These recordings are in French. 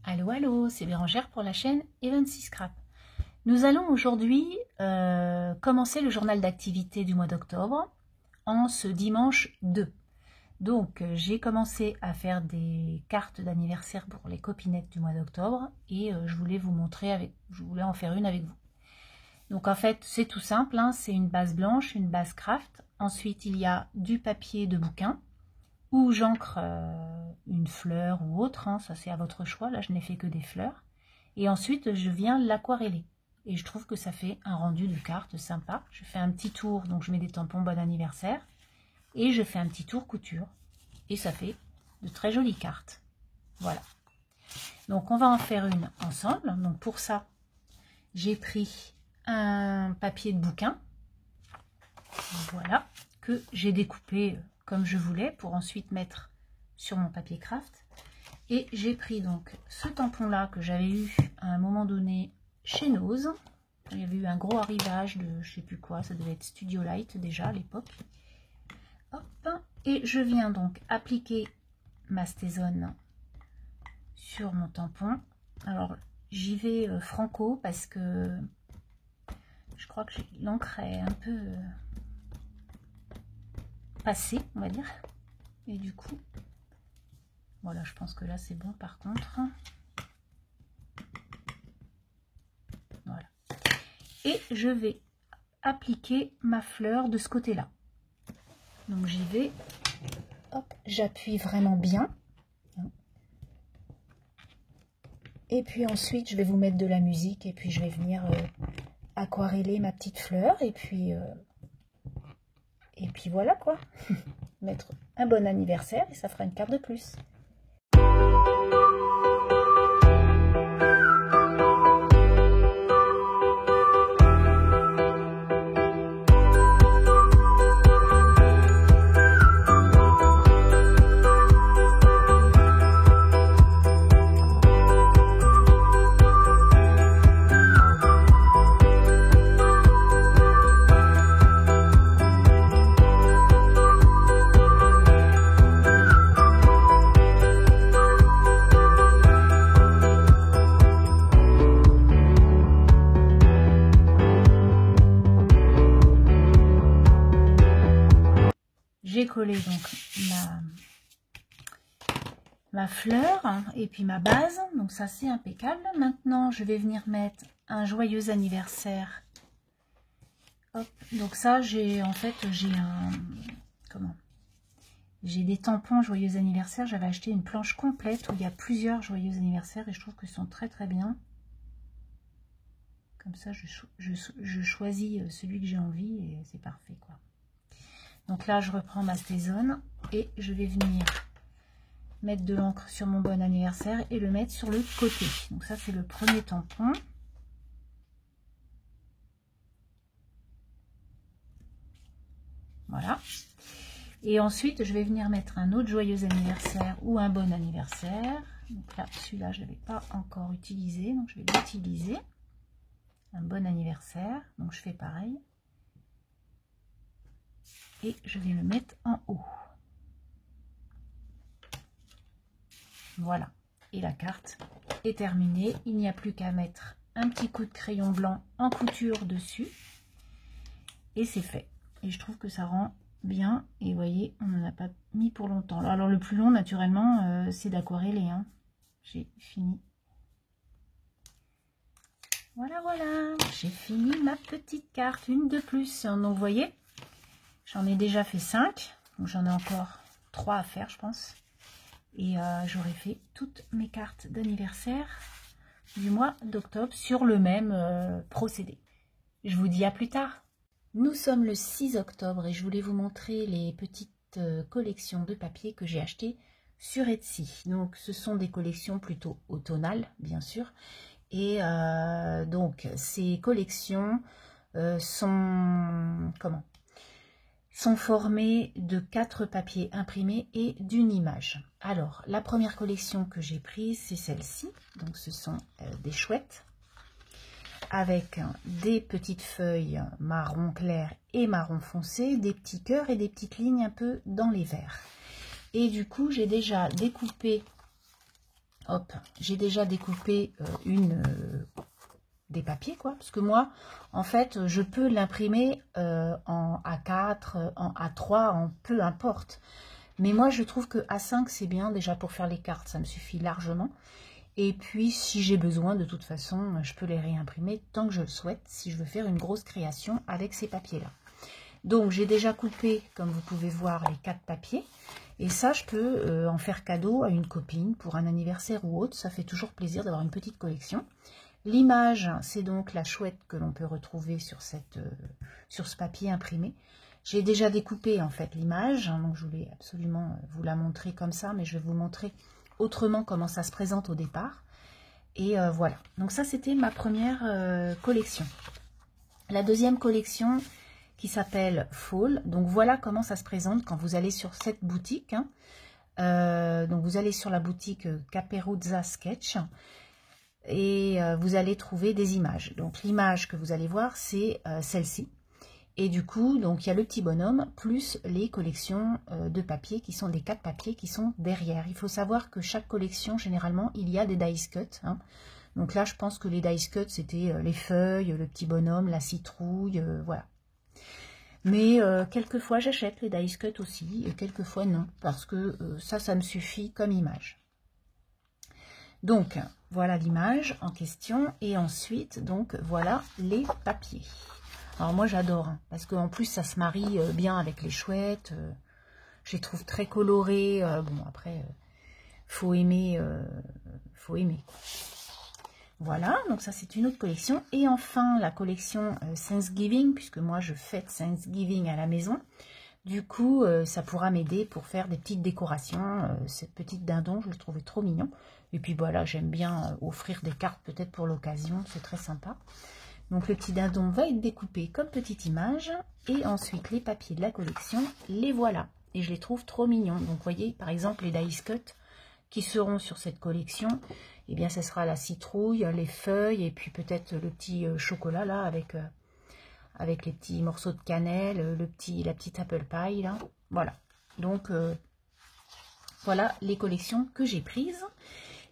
Allô, allô, c'est Bérangère pour la chaîne Evency Scrap. Nous allons aujourd'hui commencer le journal d'activité du mois d'octobre en ce dimanche 2. Donc, j'ai commencé à faire des cartes d'anniversaire pour les copinettes du mois d'octobre et je voulais vous montrer, je voulais en faire une avec vous. Donc, en fait, c'est tout simple, hein, c'est une base blanche, une base craft. Ensuite, il y a du papier de bouquin ou j'encre une fleur ou autre, hein, ça c'est à votre choix, là je n'ai fait que des fleurs. Et ensuite je viens l'aquareller. Et je trouve que ça fait un rendu de carte sympa. Je fais un petit tour, donc je mets des tampons bon anniversaire. Et je fais un petit tour couture. Et ça fait de très jolies cartes. Voilà. Donc on va en faire une ensemble. Donc pour ça, j'ai pris un papier de bouquin. Voilà. Que j'ai découpé comme je voulais pour ensuite mettre sur mon papier craft. Et j'ai pris donc ce tampon là que j'avais eu à un moment donné chez Nose. Il y avait eu un gros arrivage de je sais plus quoi, ça devait être Studio Light déjà à l'époque. Hop, et je viens donc appliquer ma Stézone sur mon tampon. Alors j'y vais franco parce que je crois que l'encre est un peu passée, on va dire. Et du coup, voilà, je pense que là c'est bon par contre. Voilà. Et je vais appliquer ma fleur de ce côté-là. Donc j'y vais. Hop, j'appuie vraiment bien. Et puis ensuite, je vais vous mettre de la musique et puis je vais venir aquareller ma petite fleur. Et puis voilà quoi. Mettre un bon anniversaire et ça fera une carte de plus. J'ai collé donc ma fleur et puis ma base, donc ça c'est impeccable. Maintenant je vais venir mettre un joyeux anniversaire. Hop, donc ça j'ai en fait j'ai des tampons joyeux anniversaire. J'avais acheté une planche complète où il y a plusieurs joyeux anniversaires et je trouve qu'ils sont très très bien. Comme ça je choisis celui que j'ai envie et c'est parfait quoi. Donc là, je reprends ma Stézone et je vais venir mettre de l'encre sur mon bon anniversaire et le mettre sur le côté. Donc ça, c'est le premier tampon. Voilà. Et ensuite, je vais venir mettre un autre joyeux anniversaire ou un bon anniversaire. Donc là, celui-là, je ne l'avais pas encore utilisé. Donc, je vais l'utiliser. Un bon anniversaire. Donc, je fais pareil. Et je vais le mettre en haut. Voilà. Et la carte est terminée. Il n'y a plus qu'à mettre un petit coup de crayon blanc en couture dessus. Et c'est fait. Et je trouve que ça rend bien. Et vous voyez, on n'en a pas mis pour longtemps. Alors le plus long, naturellement, c'est d'aquareller. Hein. J'ai fini. Voilà, voilà. J'ai fini ma petite carte. Une de plus. Donc vous voyez, j'en ai déjà fait 5, donc j'en ai encore 3 à faire, je pense. Et j'aurai fait toutes mes cartes d'anniversaire du mois d'octobre sur le même procédé. Je vous dis à plus tard. Nous sommes le 6 octobre et je voulais vous montrer les petites collections de papier que j'ai achetées sur Etsy. Donc ce sont des collections plutôt automnales, bien sûr. Et donc ces collections sont formés de 4 papiers imprimés et d'une image. Alors, la première collection que j'ai prise, c'est celle-ci. Donc, ce sont des chouettes avec des petites feuilles marron clair et marron foncé, des petits cœurs et des petites lignes un peu dans les verts. Et du coup, j'ai déjà découpé hop, j'ai déjà découpé des papiers, quoi. Parce que moi, en fait, je peux l'imprimer en A4, en A3, en peu importe. Mais moi, je trouve que A5, c'est bien déjà pour faire les cartes. Ça me suffit largement. Et puis, si j'ai besoin, de toute façon, je peux les réimprimer tant que je le souhaite, si je veux faire une grosse création avec ces papiers-là. Donc, j'ai déjà coupé, comme vous pouvez voir, les 4 papiers. Et ça, je peux en faire cadeau à une copine pour un anniversaire ou autre. Ça fait toujours plaisir d'avoir une petite collection. L'image, c'est donc la chouette que l'on peut retrouver sur ce papier imprimé. J'ai déjà découpé, en fait, l'image. Donc, je voulais absolument vous la montrer comme ça, mais je vais vous montrer autrement comment ça se présente au départ. Et voilà. Donc, ça, c'était ma première collection. La deuxième collection qui s'appelle Fall. Donc voilà comment ça se présente quand vous allez sur cette boutique. Donc vous allez sur la boutique Caperuzza Sketch et vous allez trouver des images. Donc l'image que vous allez voir, c'est celle-ci. Et du coup, donc il y a le petit bonhomme plus les collections de papier qui sont des 4 papiers qui sont derrière. Il faut savoir que chaque collection, généralement, il y a des dice cuts. Donc là, je pense que les dice cuts, c'était les feuilles, le petit bonhomme, la citrouille, voilà. Mais quelquefois, j'achète les dice cuts aussi, et quelquefois non, parce que ça me suffit comme image. Donc, voilà l'image en question, et ensuite, donc, voilà les papiers. Alors moi, j'adore, parce qu'en plus, ça se marie bien avec les chouettes, je les trouve très colorées, bon, après, faut aimer, quoi. Voilà, donc ça c'est une autre collection. Et enfin, la collection Thanksgiving, puisque moi je fête Thanksgiving à la maison. Du coup, ça pourra m'aider pour faire des petites décorations. Cette petite dindon, je le trouvais trop mignon. Et puis voilà, j'aime bien offrir des cartes peut-être pour l'occasion, c'est très sympa. Donc le petit dindon va être découpé comme petite image. Et ensuite, les papiers de la collection, les voilà. Et je les trouve trop mignons. Donc vous voyez, par exemple, les dice cuts qui seront sur cette collection, eh bien, ce sera la citrouille, les feuilles, et puis peut-être le petit chocolat, là, avec les petits morceaux de cannelle, la petite apple pie, là. Voilà. Donc, voilà les collections que j'ai prises.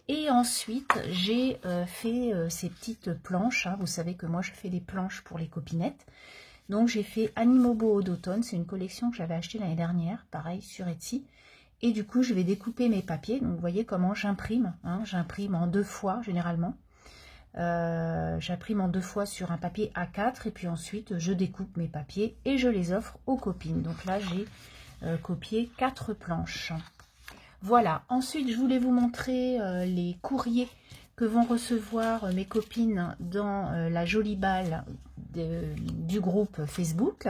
Et ensuite, j'ai fait ces petites planches. Vous savez que moi, je fais des planches pour les copinettes. Donc, j'ai fait Animaux beaux d'automne. C'est une collection que j'avais achetée l'année dernière, pareil, sur Etsy. Et du coup, je vais découper mes papiers. Donc, vous voyez comment j'imprime. J'imprime en 2 fois, généralement. J'imprime en 2 fois sur un papier A4. Et puis ensuite, je découpe mes papiers et je les offre aux copines. Donc là, j'ai copié 4 planches. Voilà. Ensuite, je voulais vous montrer les courriers que vont recevoir mes copines dans la jolie balle du groupe Facebook.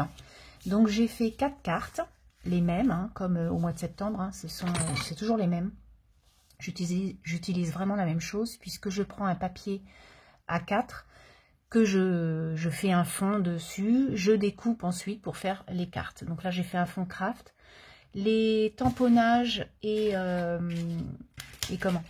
Donc, j'ai fait 4 cartes. Les mêmes, comme au mois de septembre, c'est toujours les mêmes. J'utilise vraiment la même chose, puisque je prends un papier A4, que je fais un fond dessus, je découpe ensuite pour faire les cartes. Donc là, j'ai fait un fond craft. Les tamponnages et comment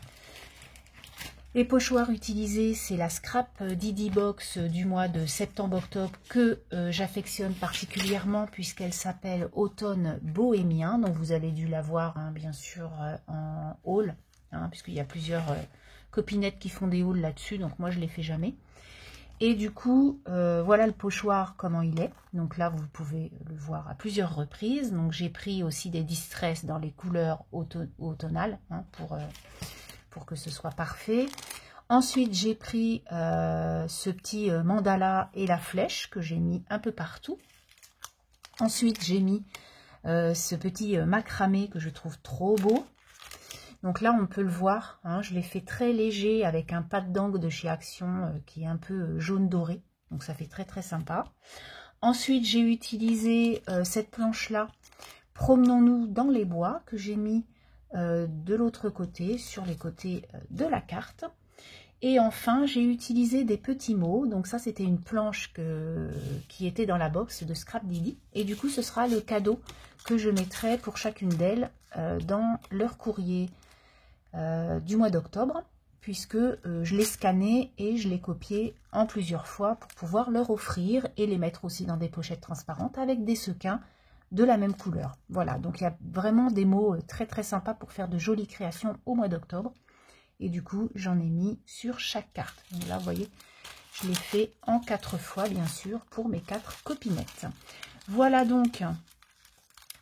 les pochoirs utilisés, c'est la Scrap Didi Box du mois de septembre-octobre que j'affectionne particulièrement puisqu'elle s'appelle Automne Bohémien. Donc vous avez dû la voir bien sûr en haul, puisqu'il y a plusieurs copinettes qui font des hauls là-dessus. Donc moi je ne les fais jamais. Et du coup, voilà le pochoir comment il est. Donc là vous pouvez le voir à plusieurs reprises. Donc j'ai pris aussi des distress dans les couleurs automnales pour que ce soit parfait. Ensuite, j'ai pris ce petit mandala et la flèche que j'ai mis un peu partout. Ensuite, j'ai mis ce petit macramé que je trouve trop beau. Donc là, on peut le voir. Je l'ai fait très léger avec un pâte d'angle de chez Action qui est un peu jaune doré. Donc ça fait très très sympa. Ensuite, j'ai utilisé cette planche-là. Promenons-nous dans les bois que j'ai mis de l'autre côté, sur les côtés de la carte. Et enfin, j'ai utilisé des petits mots. Donc ça, c'était une planche qui était dans la box de Scrap Didi. Et du coup, ce sera le cadeau que je mettrai pour chacune d'elles dans leur courrier du mois d'octobre, puisque je l'ai scanné et je l'ai copié en plusieurs fois pour pouvoir leur offrir et les mettre aussi dans des pochettes transparentes avec des sequins de la même couleur. Voilà, donc il y a vraiment des mots très très sympas pour faire de jolies créations au mois d'octobre. Et du coup, j'en ai mis sur chaque carte. Donc là, vous voyez, je l'ai fait en 4 fois, bien sûr, pour mes 4 copinettes. Voilà donc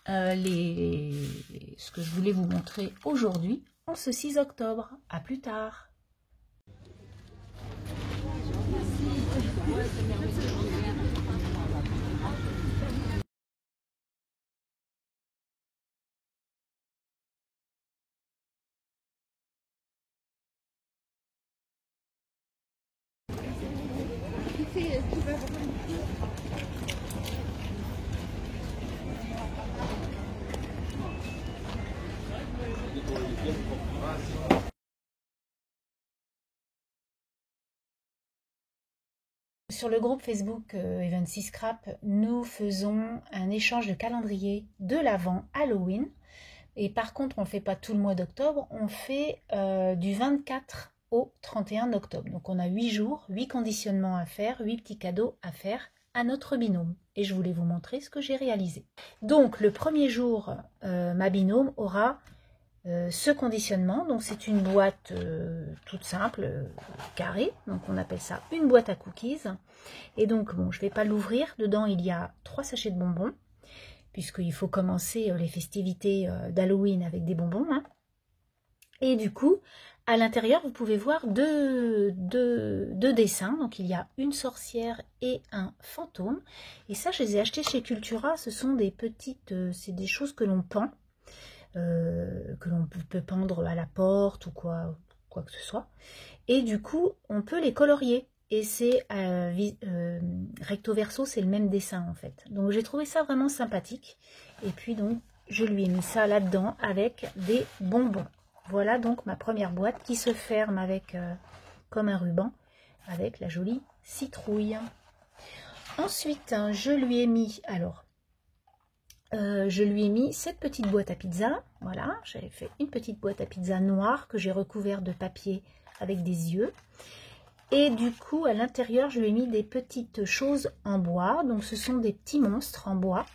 ce que je voulais vous montrer aujourd'hui, en ce 6 octobre. À plus tard. Sur le groupe Facebook Eventsy Scrap, nous faisons un échange de calendrier de l'Avent Halloween. Et par contre, on ne fait pas tout le mois d'octobre, on fait du 24 au 31 octobre. Donc on a 8 jours, 8 conditionnements à faire, 8 petits cadeaux à faire à notre binôme. Et je voulais vous montrer ce que j'ai réalisé. Donc le premier jour, ma binôme aura ce conditionnement. Donc c'est une boîte toute simple, carrée. Donc on appelle ça une boîte à cookies. Et donc bon, je ne vais pas l'ouvrir. Dedans il y a 3 sachets de bonbons, puisqu'il faut commencer les festivités d'Halloween avec des bonbons. Hein. Et du coup, à l'intérieur, vous pouvez voir deux dessins. Donc il y a une sorcière et un fantôme. Et ça, je les ai achetés chez Cultura. Ce sont des petites, c'est des choses que l'on pend. Que l'on peut pendre à la porte ou quoi que ce soit. Et du coup, on peut les colorier. Et c'est recto verso, c'est le même dessin en fait. Donc j'ai trouvé ça vraiment sympathique. Et puis donc, je lui ai mis ça là-dedans avec des bonbons. Voilà donc ma première boîte qui se ferme avec comme un ruban avec la jolie citrouille. Ensuite, hein, je lui ai mis cette petite boîte à pizza. Voilà, j'avais fait une petite boîte à pizza noire que j'ai recouvert de papier avec des yeux. Et du coup, à l'intérieur, je lui ai mis des petites choses en bois. Donc, ce sont des petits monstres en bois.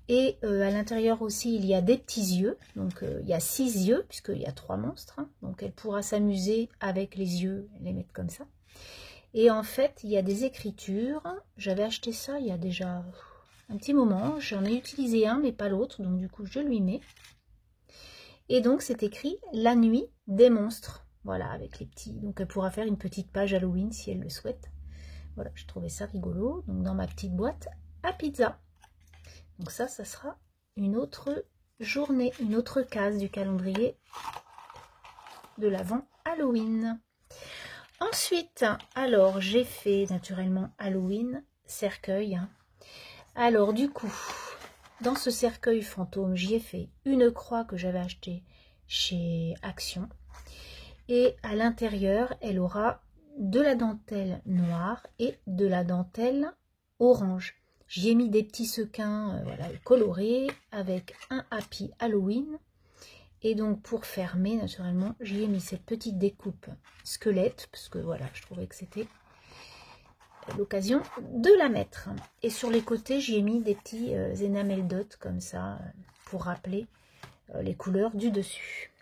Et à l'intérieur aussi, il y a des petits yeux. Donc, il y a 6 yeux, puisqu'il y a 3 monstres. Hein. Donc, elle pourra s'amuser avec les yeux, les mettre comme ça. Et en fait, il y a des écritures. J'avais acheté ça il y a déjà un petit moment. J'en ai utilisé un, mais pas l'autre. Donc, du coup, je lui mets. Et donc, c'est écrit « La nuit des monstres ». Voilà, avec les petits. Donc, elle pourra faire une petite page Halloween si elle le souhaite. Voilà, je trouvais ça rigolo. Donc, dans ma petite boîte à pizza. Donc, ça sera une autre journée, une autre case du calendrier de l'Avent Halloween. Ensuite, alors, j'ai fait naturellement Halloween, cercueil. Alors, du coup, dans ce cercueil fantôme, j'y ai fait une croix que j'avais achetée chez Action. Et à l'intérieur, elle aura de la dentelle noire et de la dentelle orange. J'y ai mis des petits sequins voilà, colorés avec un Happy Halloween. Et donc pour fermer, naturellement, j'y ai mis cette petite découpe squelette, parce que voilà, je trouvais que c'était l'occasion de la mettre. Et sur les côtés, j'y ai mis des petits enamel dots comme ça, pour rappeler les couleurs du dessus.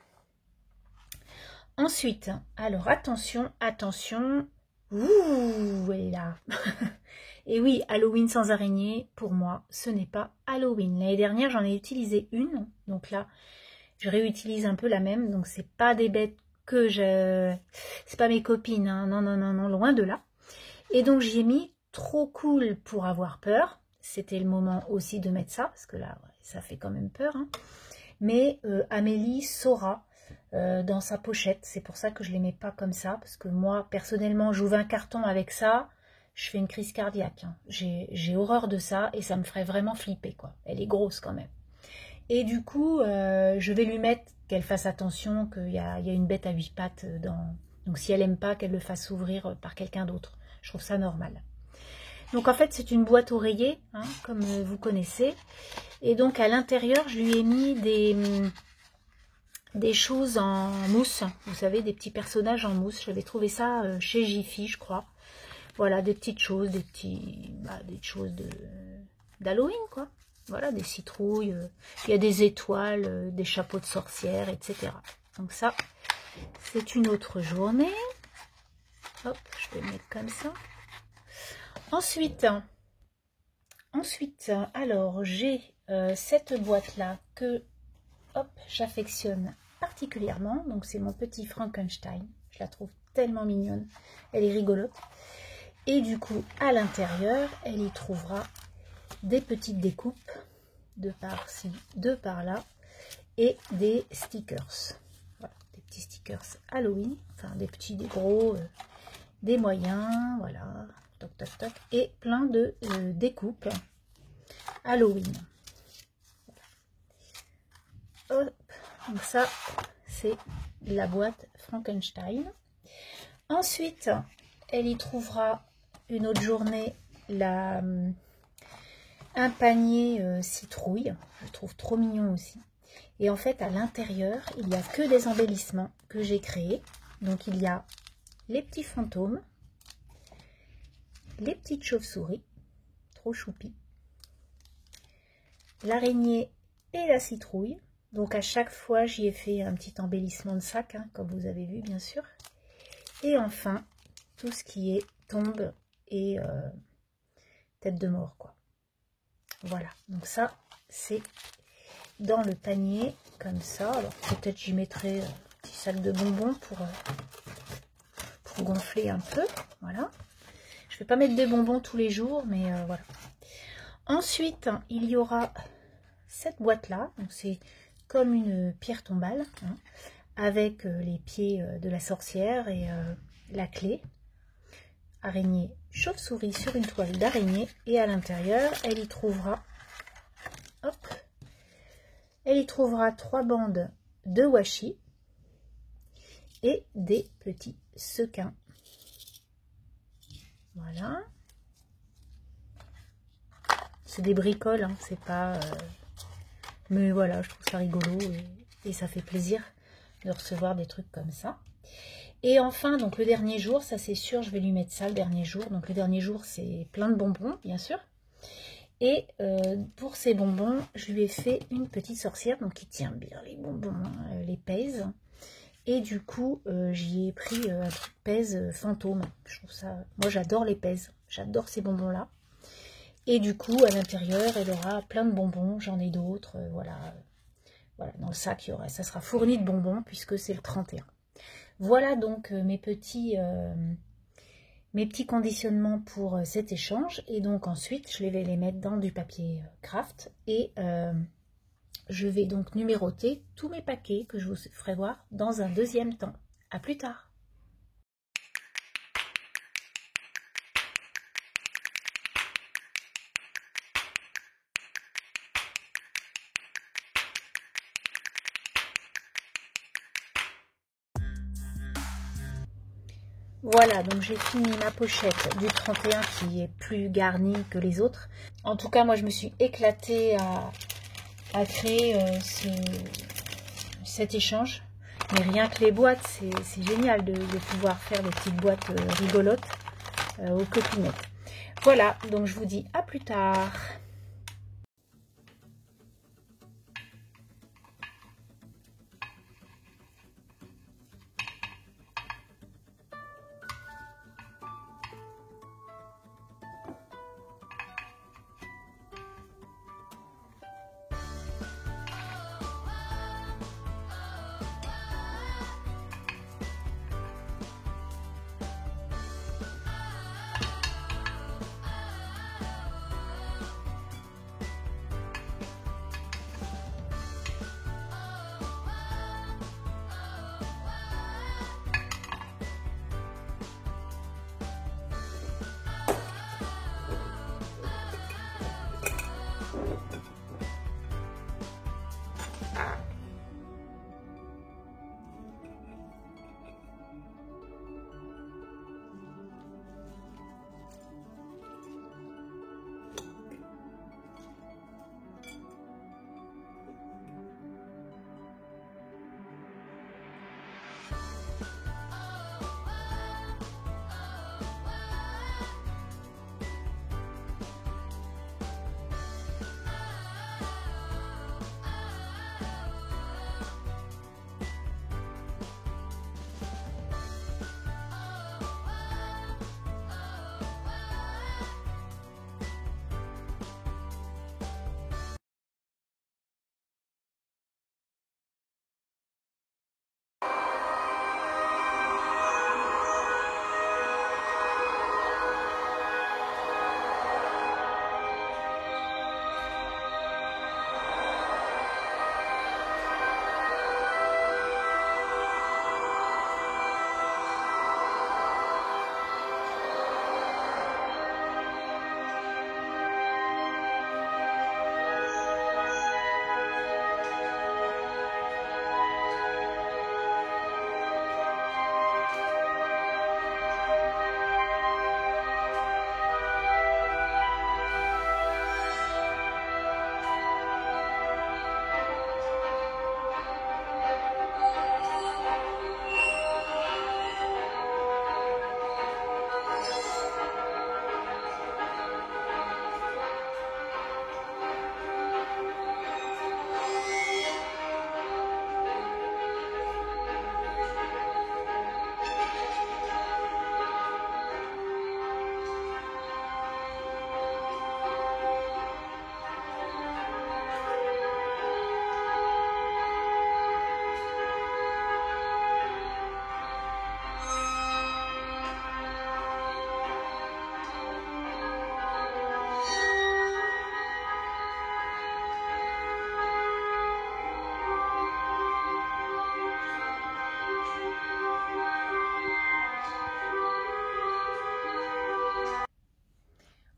Ensuite, alors attention, attention, ouh, elle est là. Et oui, Halloween sans araignée, pour moi, ce n'est pas Halloween. L'année dernière, j'en ai utilisé une, donc là, je réutilise un peu la même, donc c'est pas des bêtes que c'est pas mes copines, hein. Non, non, non, non, loin de là. Et donc, j'y ai mis trop cool pour avoir peur. C'était le moment aussi de mettre ça, parce que là, ça fait quand même peur. Hein. Mais Amélie saura dans sa pochette. C'est pour ça que je ne les mets pas comme ça. Parce que moi, personnellement, j'ouvre un carton avec ça. Je fais une crise cardiaque. Hein. J'ai horreur de ça et ça me ferait vraiment flipper, quoi. Elle est grosse quand même. Et du coup, je vais lui mettre qu'elle fasse attention qu'il y a une bête à 8 pattes dans... Donc si elle n'aime pas, qu'elle le fasse ouvrir par quelqu'un d'autre. Je trouve ça normal. Donc en fait, c'est une boîte oreiller, hein, comme vous connaissez. Et donc à l'intérieur, je lui ai mis des choses en mousse. Vous savez, des petits personnages en mousse. J'avais trouvé ça chez Jiffy, je crois. Voilà, des petites choses, des choses d'Halloween, quoi. Voilà, des citrouilles. Il y a des étoiles, des chapeaux de sorcière, etc. Donc ça, c'est une autre journée. Hop, je vais le mettre comme ça. Ensuite, alors j'ai cette boîte-là que j'affectionne particulièrement. Donc c'est mon petit Frankenstein. Je la trouve tellement mignonne. Elle est rigolote. Et du coup, à l'intérieur, elle y trouvera des petites découpes de par-ci, de par-là, et des stickers. Voilà, des petits stickers Halloween, enfin des petits, des gros, des moyens, voilà, toc toc toc, et plein de découpes Halloween. Hop, donc ça, c'est la boîte Frankenstein. Ensuite, elle y trouvera une autre journée un panier citrouille. Je trouve trop mignon aussi. Et en fait, à l'intérieur, il n'y a que des embellissements que j'ai créés. Donc, il y a les petits fantômes, les petites chauves-souris, trop choupi, l'araignée et la citrouille. Donc, à chaque fois, j'y ai fait un petit embellissement de sac, hein, comme vous avez vu, bien sûr. Et enfin, tout ce qui est tombe et tête de mort, quoi. Voilà, donc ça, c'est dans le panier, comme ça. Alors, peut-être j'y mettrai un petit sac de bonbons pour gonfler un peu. Voilà. Je ne vais pas mettre des bonbons tous les jours, mais voilà. Ensuite, il y aura cette boîte-là. Donc, c'est comme une pierre tombale, hein, avec les pieds de la sorcière et la clé. Araignée chauve-souris sur une toile d'araignée. Et à l'intérieur, elle y trouvera... Hop, elle y trouvera 3 bandes de washi et des petits sequins. Voilà. C'est des bricoles, hein, c'est pas... Mais voilà, je trouve ça rigolo et ça fait plaisir de recevoir des trucs comme ça. Et enfin, donc le dernier jour, ça c'est sûr, je vais lui mettre ça le dernier jour. Donc le dernier jour, c'est plein de bonbons, bien sûr. Et pour ces bonbons, je lui ai fait une petite sorcière, donc qui tient bien les bonbons, hein, les pèse. Et du coup, j'y ai pris un truc pèse fantôme. Je trouve ça... Moi, j'adore les pèses. J'adore ces bonbons-là. Et du coup, à l'intérieur, elle aura plein de bonbons. J'en ai d'autres. Voilà. Voilà, dans le sac, ça sera fourni de bonbons puisque c'est le 31. Voilà donc mes petits conditionnements pour cet échange. Et donc ensuite, je vais les mettre dans du papier craft. Et je vais donc numéroter tous mes paquets que je vous ferai voir dans un deuxième temps. À plus tard! Voilà, donc j'ai fini ma pochette du 31 qui est plus garnie que les autres. En tout cas, moi je me suis éclatée à créer cet échange. Mais rien que les boîtes, c'est génial de pouvoir faire des petites boîtes rigolotes aux copinettes. Voilà, donc je vous dis à plus tard.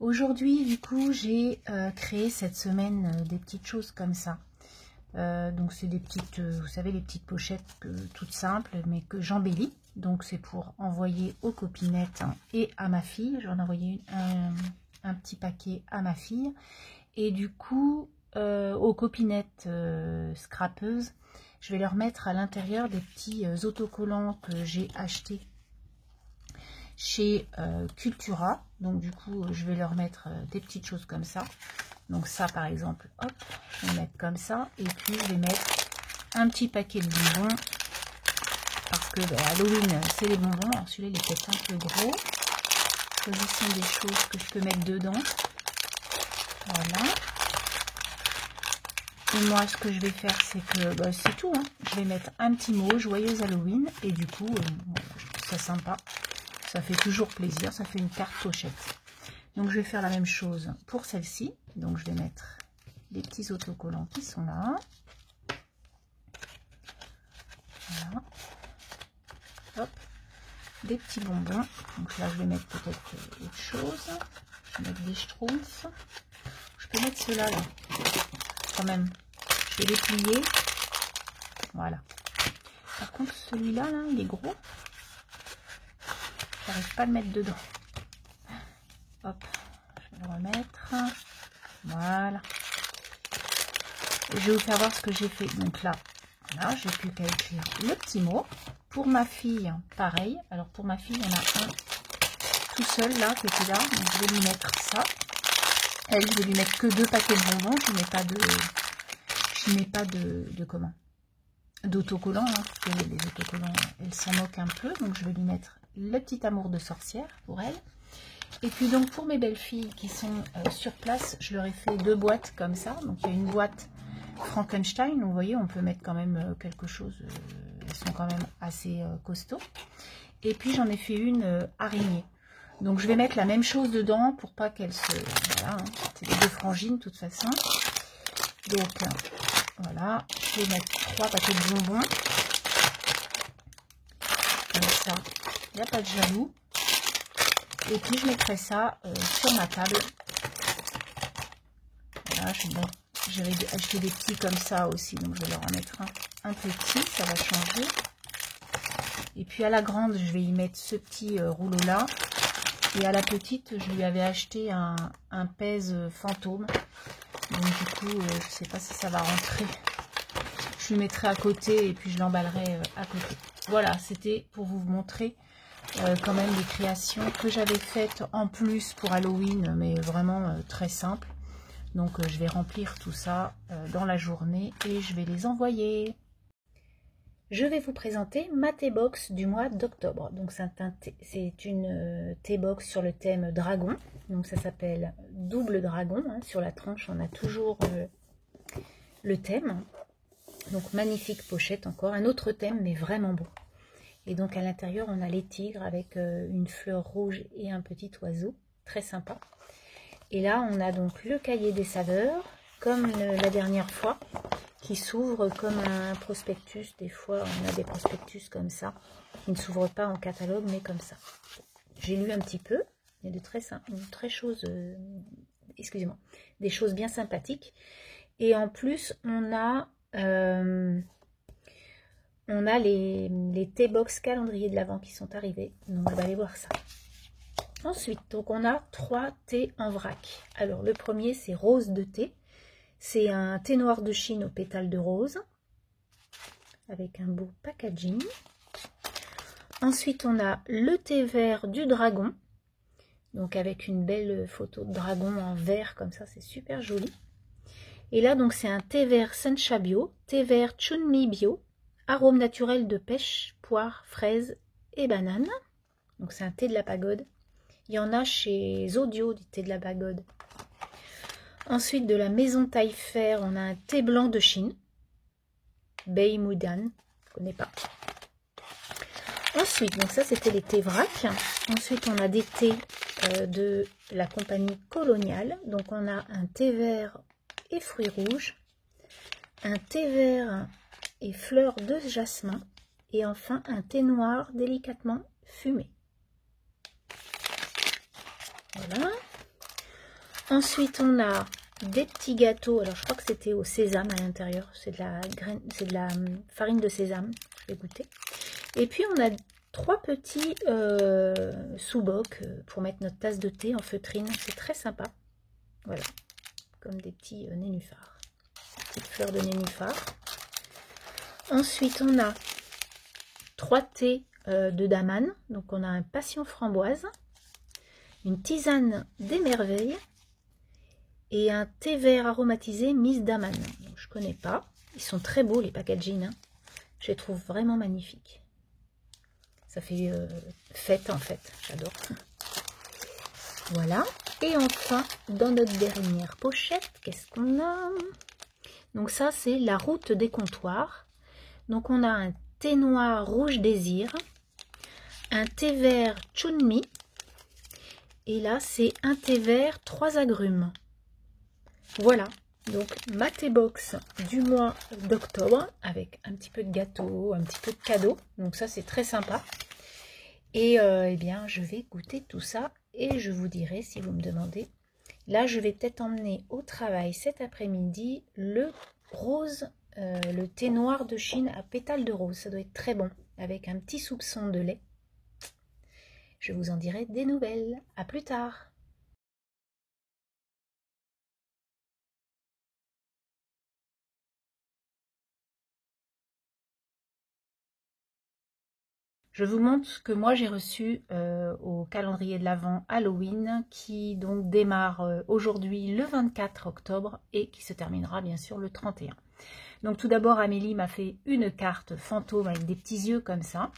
Aujourd'hui, du coup, j'ai créé cette semaine des petites choses comme ça. Donc c'est des petites, vous savez, les petites pochettes toutes simples, mais que j'embellis. Donc c'est pour envoyer aux copinettes et à ma fille. J'en ai envoyé un petit paquet à ma fille. Et du coup, aux copinettes scrapeuses, je vais leur mettre à l'intérieur des petits autocollants que j'ai achetés chez Cultura. Donc du coup, je vais leur mettre des petites choses comme ça. Donc ça, par exemple, hop, je vais mettre comme ça. Et puis, je vais mettre un petit paquet de bonbons. Parce que Halloween, c'est les bonbons. Alors celui-là, il est peut-être un peu gros. Choisissons des choses que je peux mettre dedans. Voilà. Et moi, ce que je vais faire, c'est que, c'est tout. Hein. Je vais mettre un petit mot, joyeux Halloween. Et du coup, je trouve ça sympa. Ça fait toujours plaisir. Ça fait une carte pochette. Donc, je vais faire la même chose pour celle-ci. Donc, je vais mettre les petits autocollants qui sont là. Voilà. Hop. Des petits bonbons. Donc là, je vais mettre peut-être autre chose. Je vais mettre des schtroumpfs. Je peux mettre ceux-là, là. Quand même. Je vais les plier. Voilà. Par contre, celui-là, là, il est gros. J'arrive pas à le mettre dedans. Hop. Je vais le remettre. Voilà. Je vais vous faire voir ce que j'ai fait. Donc là, voilà, j'ai plus qu'à écrire le petit mot. Pour ma fille, pareil. Alors pour ma fille, on a un tout seul là, qui était là. Donc je vais lui mettre ça. Elle, je vais lui mettre que 2 paquets de bonbons. Je ne mets pas de comment, d'autocollants. Hein, parce que les autocollants, elle s'en moque un peu. Donc je vais lui mettre le petit amour de sorcière pour elle. Et puis donc pour mes belles filles qui sont sur place, je leur ai fait 2 boîtes comme ça. Donc il y a une boîte Frankenstein, vous voyez, on peut mettre quand même quelque chose, elles sont quand même assez costauds. Et puis j'en ai fait une araignée. Donc je vais mettre la même chose dedans pour pas qu'elles se... Voilà, hein, c'est les 2 frangines de toute façon. Donc voilà, je vais mettre 3 paquets de bonbons. Comme ça, il n'y a pas de jaloux. Et puis je mettrai ça sur ma table. Voilà, j'avais acheté des petits comme ça aussi, donc je vais leur en mettre un petit, ça va changer. Et puis à la grande, je vais y mettre ce petit rouleau là. Et à la petite, je lui avais acheté un pèse fantôme. Donc du coup, je ne sais pas si ça va rentrer. Je lui mettrai à côté et puis je l'emballerai à côté. Voilà, c'était pour vous montrer quand même des créations que j'avais faites en plus pour Halloween, mais vraiment très simple. Donc je vais remplir tout ça dans la journée et je vais les envoyer. Je vais vous présenter ma T-Box du mois d'octobre. Donc c'est une T-Box sur le thème dragon. Donc ça s'appelle Double Dragon. Hein. Sur la tranche, on a toujours le thème. Donc magnifique pochette encore. Un autre thème, mais vraiment beau. Et donc à l'intérieur, on a les tigres avec une fleur rouge et un petit oiseau. Très sympa. Et là, on a donc le cahier des saveurs, comme la dernière fois, qui s'ouvre comme un prospectus. Des fois, on a des prospectus comme ça, qui ne s'ouvrent pas en catalogue, mais comme ça. J'ai lu un petit peu. Il y a excusez-moi, des choses bien sympathiques. Et en plus, on a les T-Box calendrier de l'Avent qui sont arrivés. Donc, on va aller voir ça. Ensuite, donc on a 3 thés en vrac. Alors, le premier, c'est rose de thé. C'est un thé noir de Chine aux pétales de rose, avec un beau packaging. Ensuite, on a le thé vert du dragon, donc avec une belle photo de dragon en vert, comme ça, c'est super joli. Et là, donc, c'est un thé vert Sencha Bio, thé vert Chunmi Bio, arôme naturel de pêche, poire, fraise et banane. Donc, c'est un thé de la pagode. Il y en a chez Zodio, du thé de la pagode. Ensuite, de la maison Taillefer, on a un thé blanc de Chine. Bei Mudan, je ne connais pas. Ensuite, donc ça, c'était les thés vrac. Ensuite, on a des thés de la compagnie Coloniale. Donc, on a un thé vert et fruits rouges. Un thé vert et fleurs de jasmin. Et enfin, un thé noir délicatement fumé. Voilà. Ensuite, on a des petits gâteaux. Alors, je crois que c'était au sésame à l'intérieur. C'est de la farine de sésame. Je vais goûter. Et puis, on a 3 petits sous-bocs pour mettre notre tasse de thé en feutrine. C'est très sympa. Voilà, comme des petits nénuphars. Petites fleurs de nénuphar. Ensuite, on a 3 thés de damane. Donc, on a un passion framboise, une tisane des merveilles et un thé vert aromatisé Miss Daman. Je ne connais pas. Ils sont très beaux, les packaging. Hein. Je les trouve vraiment magnifiques. Ça fait fête, en fait. J'adore. Voilà. Et enfin, dans notre dernière pochette, qu'est-ce qu'on a? Donc ça, c'est la route des comptoirs. Donc on a un thé noir rouge désir, un thé vert chunmi, et là, c'est un thé vert 3 agrumes. Voilà, donc ma thé box du mois d'octobre avec un petit peu de gâteau, un petit peu de cadeau. Donc ça, c'est très sympa. Et eh bien, je vais goûter tout ça et je vous dirai si vous me demandez. Là, je vais peut-être emmener au travail cet après-midi le rose, le thé noir de Chine à pétales de rose. Ça doit être très bon avec un petit soupçon de lait. Je vous en dirai des nouvelles. À plus tard. Je vous montre ce que moi j'ai reçu au calendrier de l'Avent Halloween qui donc démarre aujourd'hui le 24 octobre et qui se terminera bien sûr le 31. Donc tout d'abord Amélie m'a fait une carte fantôme avec des petits yeux comme ça.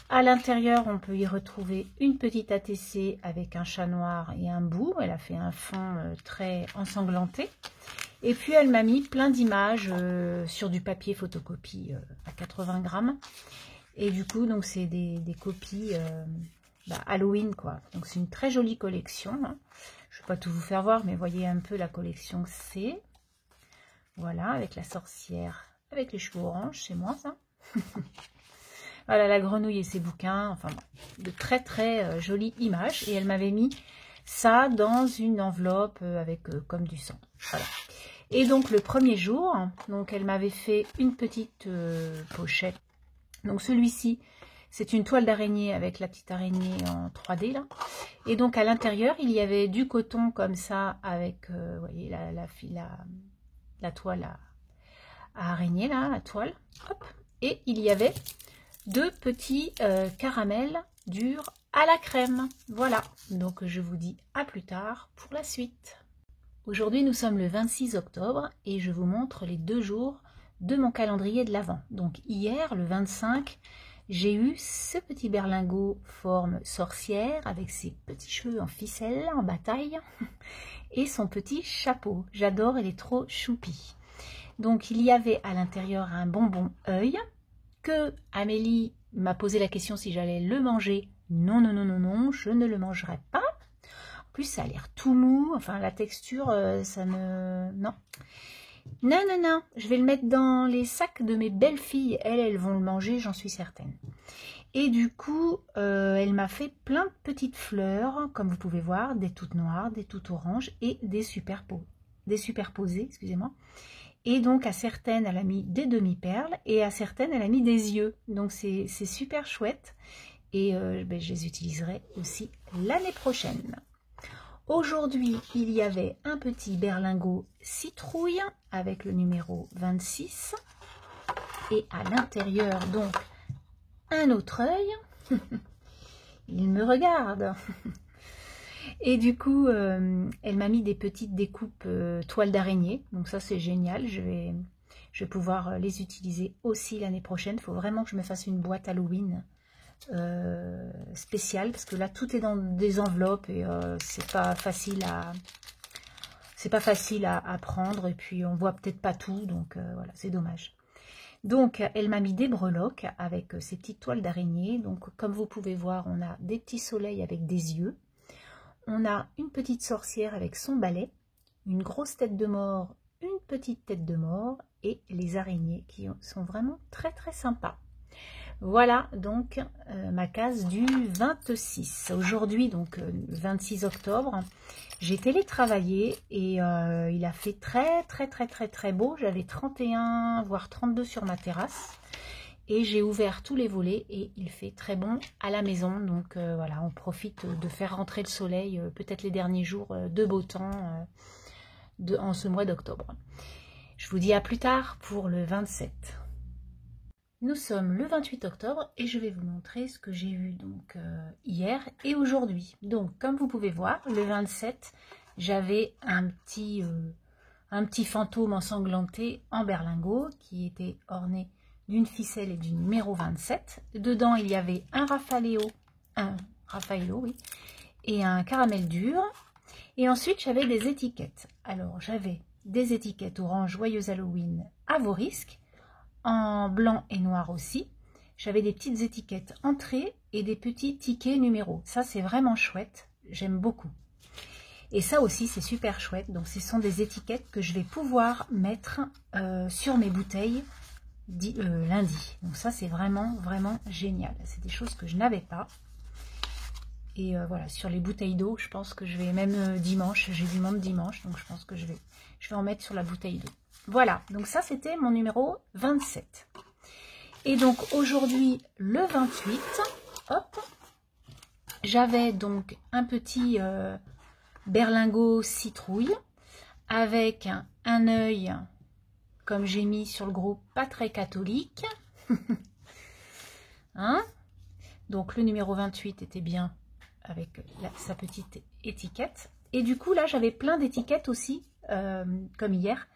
À l'intérieur on peut y retrouver une petite ATC avec un chat noir et un bout. Elle a fait un fond très ensanglanté. Et puis elle m'a mis plein d'images sur du papier photocopie à 80 grammes. Et du coup, donc c'est des copies Halloween, quoi. Donc c'est une très jolie collection. Hein. Je ne vais pas tout vous faire voir, mais voyez un peu la collection que c'est. Voilà, avec la sorcière, avec les cheveux orange, c'est moi ça. Voilà, la grenouille et ses bouquins. Enfin, de très très jolies images. Et elle m'avait mis ça dans une enveloppe avec comme du sang. Voilà. Et donc le premier jour, donc elle m'avait fait une petite pochette. Donc celui-ci, c'est une toile d'araignée avec la petite araignée en 3D là. Et donc à l'intérieur, il y avait du coton comme ça avec, vous voyez, la toile à araignée là, la toile. Hop. Et il y avait 2 petits caramels durs à la crème. Voilà. Donc je vous dis à plus tard pour la suite. Aujourd'hui, nous sommes le 26 octobre et je vous montre les 2 jours de mon calendrier de l'Avent. Donc hier, le 25, j'ai eu ce petit berlingot forme sorcière avec ses petits cheveux en ficelle, en bataille, et son petit chapeau. J'adore, elle est trop choupie. Donc il y avait à l'intérieur un bonbon œil que Amélie m'a posé la question si j'allais le manger. Non, non, non, non, non, je ne le mangerai pas. En plus, ça a l'air tout mou, enfin la texture, ça me... Non. Non, non, non, je vais le mettre dans les sacs de mes belles filles. Elles vont le manger, j'en suis certaine. Et du coup, elle m'a fait plein de petites fleurs, comme vous pouvez voir, des toutes noires, des toutes oranges et des superposées, excusez-moi. Et donc, à certaines, elle a mis des demi-perles et à certaines, elle a mis des yeux. Donc, c'est super chouette. Et ben, je les utiliserai aussi l'année prochaine. Aujourd'hui, il y avait un petit berlingot citrouille avec le numéro 26. Et à l'intérieur, donc, un autre œil. Il me regarde. Et du coup, elle m'a mis des petites découpes toiles d'araignée. Donc ça, c'est génial. Je vais pouvoir les utiliser aussi l'année prochaine. Il faut vraiment que je me fasse une boîte Halloween spéciale. Parce que là, tout est dans des enveloppes et c'est pas facile à prendre. Et puis, on voit peut-être pas tout. Donc voilà, c'est dommage. Donc, elle m'a mis des breloques avec ces petites toiles d'araignée. Donc, comme vous pouvez voir, on a des petits soleils avec des yeux. On a une petite sorcière avec son balai, une grosse tête de mort, une petite tête de mort et les araignées qui sont vraiment très très sympas. Voilà donc ma case du 26. Aujourd'hui, donc 26 octobre, j'ai télétravaillé et il a fait très beau. J'avais 31 voire 32 sur ma terrasse et j'ai ouvert tous les volets et il fait très bon à la maison. Donc voilà, on profite de faire rentrer le soleil, peut-être les derniers jours de beau temps en ce mois d'octobre. Je vous dis à plus tard pour le 27. Nous sommes le 28 octobre et je vais vous montrer ce que j'ai vu donc hier et aujourd'hui. Donc comme vous pouvez voir, le 27, j'avais un petit fantôme ensanglanté en berlingot qui était orné d'une ficelle et du numéro 27. Dedans, il y avait un Raffaello, oui, et un caramel dur. Et ensuite, j'avais des étiquettes. Alors, j'avais des étiquettes orange joyeux Halloween à vos risques, en blanc et noir aussi. J'avais des petites étiquettes entrées et des petits tickets numéros. Ça, c'est vraiment chouette. J'aime beaucoup. Et ça aussi, c'est super chouette. Donc, ce sont des étiquettes que je vais pouvoir mettre sur mes bouteilles lundi. Donc, ça, c'est vraiment génial. C'est des choses que je n'avais pas. Et voilà, sur les bouteilles d'eau, je pense que je vais, même dimanche, j'ai du monde dimanche, donc je pense que je vais en mettre sur la bouteille d'eau. Voilà, donc ça, c'était mon numéro 27. Et donc, aujourd'hui, le 28, hop, j'avais donc un petit berlingot citrouille avec un œil, comme j'ai mis sur le groupe, pas très catholique. Hein? Donc, le numéro 28 était bien avec sa petite étiquette. Et du coup, là, j'avais plein d'étiquettes aussi, comme hier,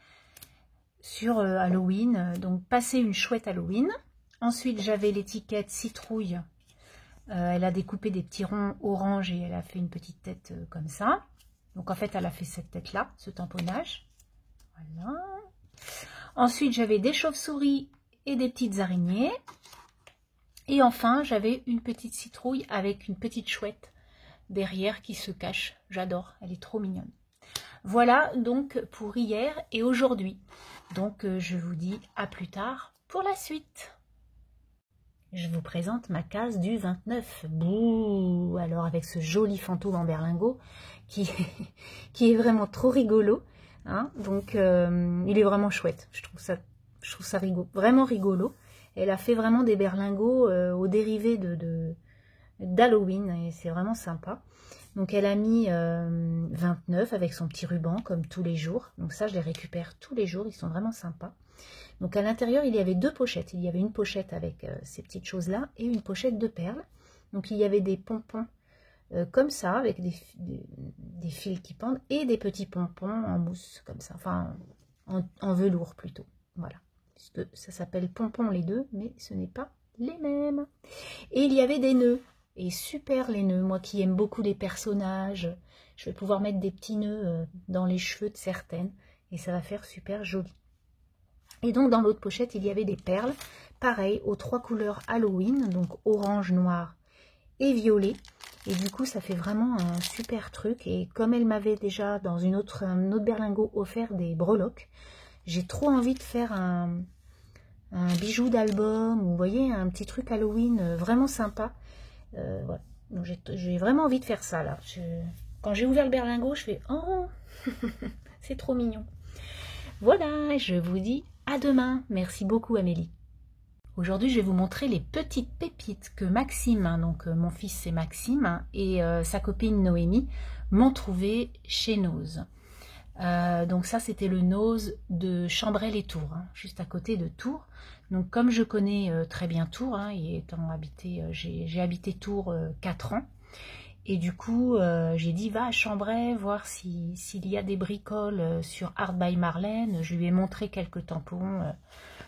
sur Halloween. Donc, passer une chouette Halloween. Ensuite, j'avais l'étiquette citrouille. Elle a découpé des petits ronds orange et elle a fait une petite tête comme ça. Donc, en fait, elle a fait cette tête-là, ce tamponnage. Voilà. Ensuite, j'avais des chauves-souris et des petites araignées. Et enfin, j'avais une petite citrouille avec une petite chouette derrière qui se cache. J'adore, elle est trop mignonne. Voilà donc pour hier et aujourd'hui. Donc je vous dis à plus tard pour la suite. Je vous présente ma case du 29. Bouh! Alors avec ce joli fantôme en berlingot qui est vraiment trop rigolo. Hein, donc il est vraiment chouette. Je trouve ça vraiment rigolo. Elle a fait vraiment des berlingots aux dérivés d'Halloween et c'est vraiment sympa. Donc elle a mis 29 avec son petit ruban comme tous les jours. Donc ça, je les récupère tous les jours, ils sont vraiment sympas. Donc à l'intérieur, il y avait deux pochettes. Il y avait une pochette avec ces petites choses-là et une pochette de perles. Donc il y avait des pompons comme ça, avec des fils qui pendent et des petits pompons en mousse comme ça, enfin en velours plutôt. Voilà, puisque ça s'appelle pompons les deux, mais ce n'est pas les mêmes. Et il y avait des nœuds. Et super les nœuds, moi qui aime beaucoup les personnages, je vais pouvoir mettre des petits nœuds dans les cheveux de certaines et ça va faire super joli. Et donc dans l'autre pochette, il y avait des perles, pareil, aux 3 couleurs Halloween, donc orange, noir et violet. Et du coup, ça fait vraiment un super truc. Et comme elle m'avait déjà dans un autre berlingot offert des breloques, j'ai trop envie de faire un bijou d'album, ou vous voyez, un petit truc Halloween vraiment sympa. Voilà. Donc j'ai vraiment envie de faire ça là. Quand j'ai ouvert le berlingot, je fais oh c'est trop mignon. Voilà, je vous dis à demain. Merci beaucoup Amélie. Aujourd'hui, je vais vous montrer les petites pépites que Maxime, hein, donc mon fils c'est Maxime, hein, et sa copine Noémie m'ont trouvé chez Nose. Donc ça, c'était le Nose de Chambray-les-Tours, hein, juste à côté de Tours. Donc comme je connais très bien Tours, hein, et étant habité, j'ai habité Tours 4 ans, et du coup j'ai dit va à Chambray voir s'il y a des bricoles sur Art by Marlène. Je lui ai montré quelques tampons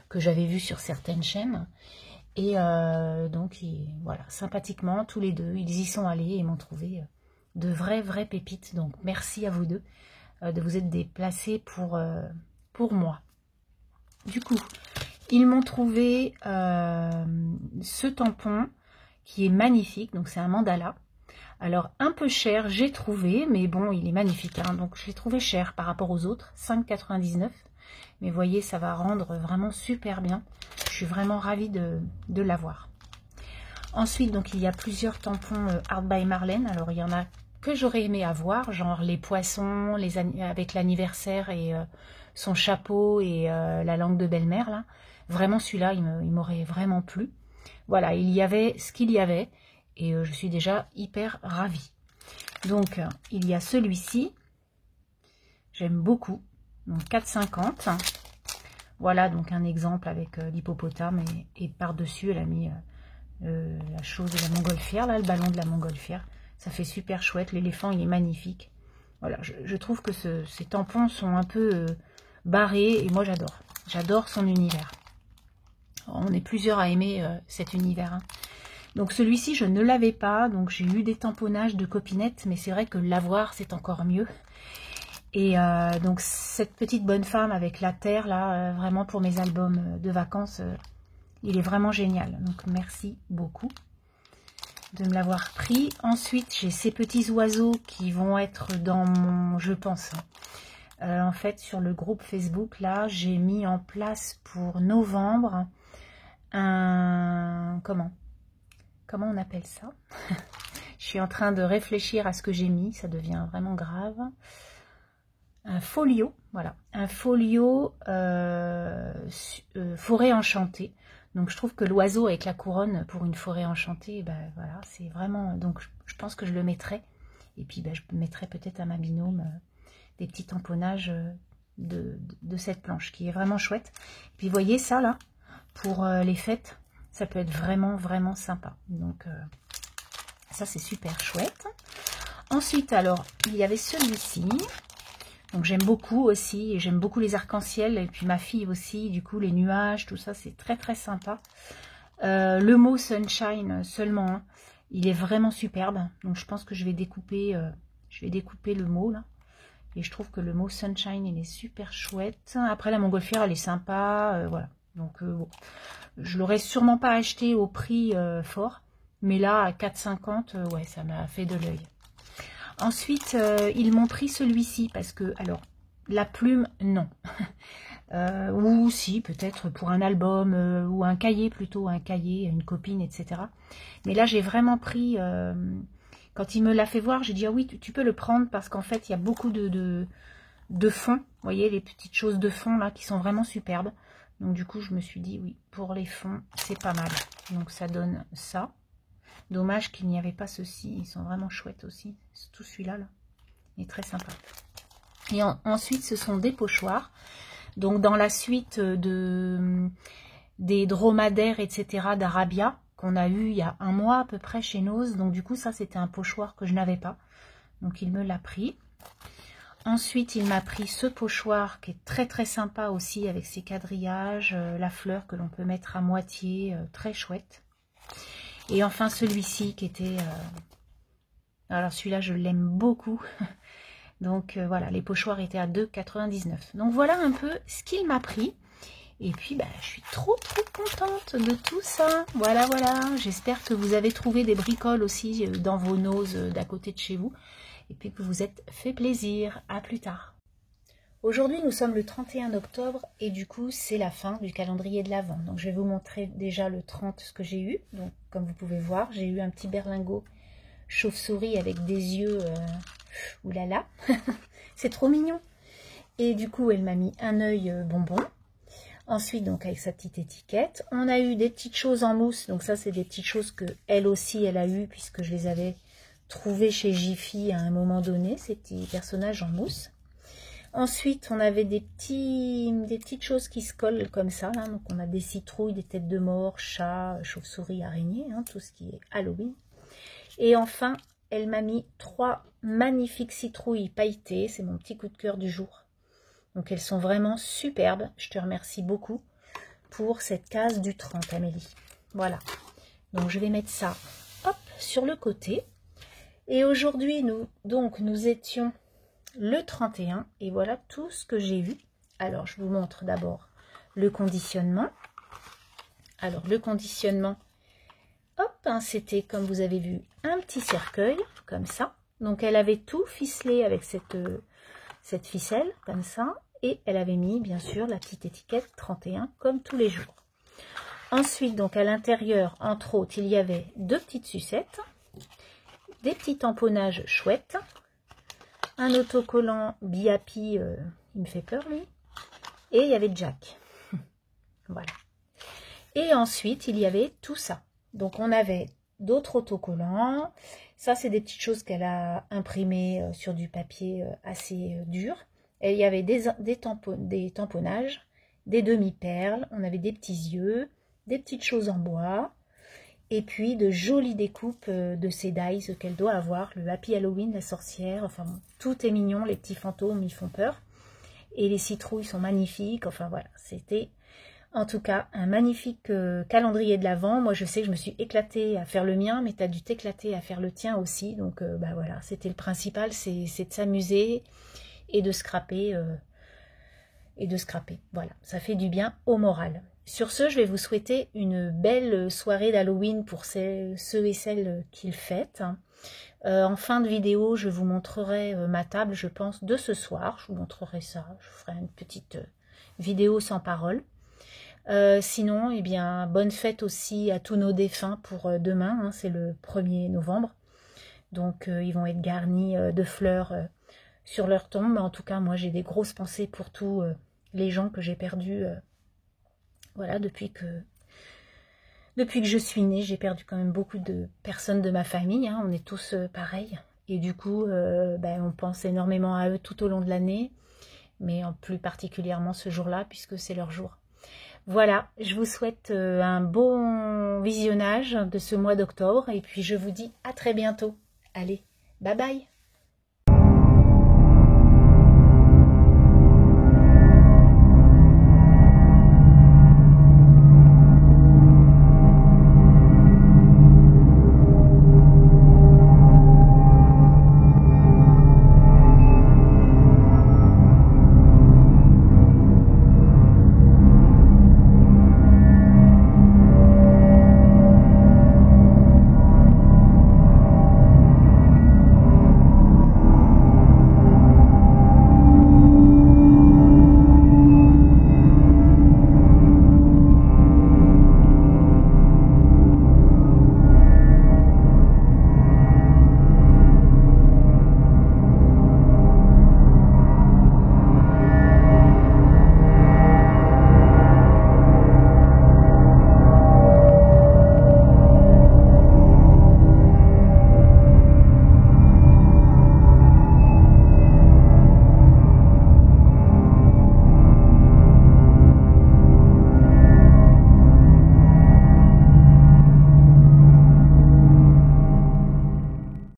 que j'avais vus sur certaines chaînes, et donc voilà, sympathiquement tous les deux, ils y sont allés et m'ont trouvé de vraies pépites. Donc merci à vous deux de vous être déplacés pour moi. Du coup, ils m'ont trouvé ce tampon qui est magnifique. Donc, c'est un mandala. Alors, un peu cher, j'ai trouvé, mais bon, il est magnifique. Hein, donc, je l'ai trouvé cher par rapport aux autres, 5,99 €. Mais voyez, ça va rendre vraiment super bien. Je suis vraiment ravie de l'avoir. Ensuite, donc, il y a plusieurs tampons Art by Marlène. Alors, il y en a que j'aurais aimé avoir, genre les poissons, avec l'anniversaire et son chapeau et la langue de belle-mère, là. Vraiment, celui-là, il m'aurait vraiment plu. Voilà, il y avait ce qu'il y avait et je suis déjà hyper ravie. Donc, il y a celui-ci. J'aime beaucoup. Donc, 4,50. Voilà, donc un exemple avec l'hippopotame et par-dessus, elle a mis la chose de la montgolfière, là, le ballon de la montgolfière. Ça fait super chouette. L'éléphant, il est magnifique. Voilà, je trouve que ces tampons sont un peu barrés et moi, j'adore. J'adore son univers. On est plusieurs à aimer cet univers. Hein. Donc, celui-ci, je ne l'avais pas. Donc, j'ai eu des tamponnages de copinettes, mais c'est vrai que l'avoir, c'est encore mieux. Et donc, cette petite bonne femme avec la terre, là, vraiment pour mes albums de vacances, il est vraiment génial. Donc, merci beaucoup de me l'avoir pris. Ensuite, j'ai ces petits oiseaux qui vont être dans mon... Je pense. En fait, sur le groupe Facebook, là, j'ai mis en place pour novembre un... Comment on appelle ça? Je suis en train de réfléchir à ce que j'ai mis. Ça devient vraiment grave. Un folio, voilà. Un folio forêt enchantée. Donc, je trouve que l'oiseau avec la couronne pour une forêt enchantée, ben voilà, c'est vraiment... Donc, je pense que je le mettrai. Et puis, ben, je mettrai peut-être à ma binôme des petits tamponnages de cette planche qui est vraiment chouette. Et puis, vous voyez ça, là, pour les fêtes, ça peut être vraiment, vraiment sympa. Donc, ça, c'est super chouette. Ensuite, alors, il y avait celui-ci. Donc j'aime beaucoup aussi, et j'aime beaucoup les arcs-en-ciel, et puis ma fille aussi, du coup les nuages, tout ça, c'est très très sympa. Le mot Sunshine seulement, hein, il est vraiment superbe, donc je pense que je vais découper le mot là, et je trouve que le mot Sunshine, il est super chouette. Après la montgolfière, elle est sympa, voilà. Donc bon, je l'aurais sûrement pas acheté au prix fort, mais là à 4,50, ouais, ça m'a fait de l'œil. Ensuite, ils m'ont pris celui-ci parce que, alors, la plume, non. Ou si, peut-être pour un album ou un cahier plutôt, un cahier, une copine, etc. Mais là, j'ai vraiment pris, quand il me l'a fait voir, j'ai dit, ah oui, tu peux le prendre parce qu'en fait, il y a beaucoup de fond. Vous voyez, les petites choses de fond, là, qui sont vraiment superbes. Donc, du coup, je me suis dit, oui, pour les fonds, c'est pas mal. Donc, ça donne ça. Dommage qu'il n'y avait pas ceux-ci, ils sont vraiment chouettes aussi. Tout celui-là, là, il est très sympa. Et ensuite, ce sont des pochoirs. Donc, dans la suite des dromadaires, etc., d'Arabia, qu'on a eu il y a un mois à peu près chez Nose. Donc, du coup, ça, c'était un pochoir que je n'avais pas. Donc, il me l'a pris. Ensuite, il m'a pris ce pochoir qui est très, très sympa aussi, avec ses quadrillages, la fleur que l'on peut mettre à moitié, très chouette. Et enfin, celui-ci qui était... alors, celui-là, je l'aime beaucoup. Donc, voilà, les pochoirs étaient à 2,99 €. Donc, voilà un peu ce qu'il m'a pris. Et puis, bah, je suis trop, trop contente de tout ça. Voilà, voilà. J'espère que vous avez trouvé des bricoles aussi dans vos noses d'à côté de chez vous. Et puis que vous vous êtes fait plaisir. À plus tard. Aujourd'hui, nous sommes le 31 octobre et du coup, c'est la fin du calendrier de l'Avent. Donc, je vais vous montrer déjà le 30 ce que j'ai eu. Donc, comme vous pouvez voir, j'ai eu un petit berlingot chauve-souris avec des yeux... oulala, c'est trop mignon. Et du coup, elle m'a mis un œil bonbon. Ensuite, donc, avec sa petite étiquette. On a eu des petites choses en mousse. Donc, ça, c'est des petites choses que elle aussi, elle a eu puisque je les avais trouvées chez Jiffy à un moment donné, ces petits personnages en mousse. Ensuite, on avait des petites choses qui se collent comme ça. Là. Donc, on a des citrouilles, des têtes de mort, chats, chauves-souris, araignées, hein, tout ce qui est Halloween. Et enfin, elle m'a mis 3 magnifiques citrouilles pailletées. C'est mon petit coup de cœur du jour. Donc, elles sont vraiment superbes. Je te remercie beaucoup pour cette case du 30, Amélie. Voilà. Donc, je vais mettre ça, hop, sur le côté. Et aujourd'hui, nous étions... le 31 et voilà tout ce que j'ai eu. Alors je vous montre d'abord le conditionnement. Alors le conditionnement, hop, hein, c'était comme vous avez vu un petit cercueil comme ça. Donc elle avait tout ficelé avec cette ficelle comme ça et elle avait mis bien sûr la petite étiquette 31 comme tous les jours. Ensuite, donc à l'intérieur, entre autres, il y avait 2 petites sucettes, des petits tamponnages chouettes, un autocollant Be Happy, il me fait peur lui, et il y avait Jack. Voilà. Et ensuite, il y avait tout ça. Donc, on avait d'autres autocollants. Ça, c'est des petites choses qu'elle a imprimées sur du papier assez dur. Et il y avait des tamponnages, des demi-perles, on avait des petits yeux, des petites choses en bois, et puis de jolies découpes de ces dies qu'elle doit avoir, le Happy Halloween, la sorcière, enfin bon, tout est mignon, les petits fantômes, ils font peur. Et les citrouilles sont magnifiques, enfin voilà, c'était en tout cas un magnifique calendrier de l'Avent. Moi je sais que je me suis éclatée à faire le mien, mais tu as dû t'éclater à faire le tien aussi, donc bah voilà, c'était le principal, c'est de s'amuser et de scraper, voilà, ça fait du bien au moral. Sur ce, je vais vous souhaiter une belle soirée d'Halloween pour ceux et celles qui le fêtent. En fin de vidéo, je vous montrerai ma table, je pense, de ce soir. Je vous montrerai ça, je ferai une petite vidéo sans parole. Sinon, eh bien, bonne fête aussi à tous nos défunts pour demain, hein, c'est le 1er novembre. Donc, ils vont être garnis de fleurs sur leur tombe. En tout cas, moi, j'ai des grosses pensées pour tous les gens que j'ai perdus. Voilà, depuis que je suis née, j'ai perdu quand même beaucoup de personnes de ma famille. Hein, on est tous pareils. Et du coup, ben, on pense énormément à eux tout au long de l'année. Mais en plus particulièrement ce jour-là, puisque c'est leur jour. Voilà, je vous souhaite un bon visionnage de ce mois d'octobre. Et puis, je vous dis à très bientôt. Allez, bye bye!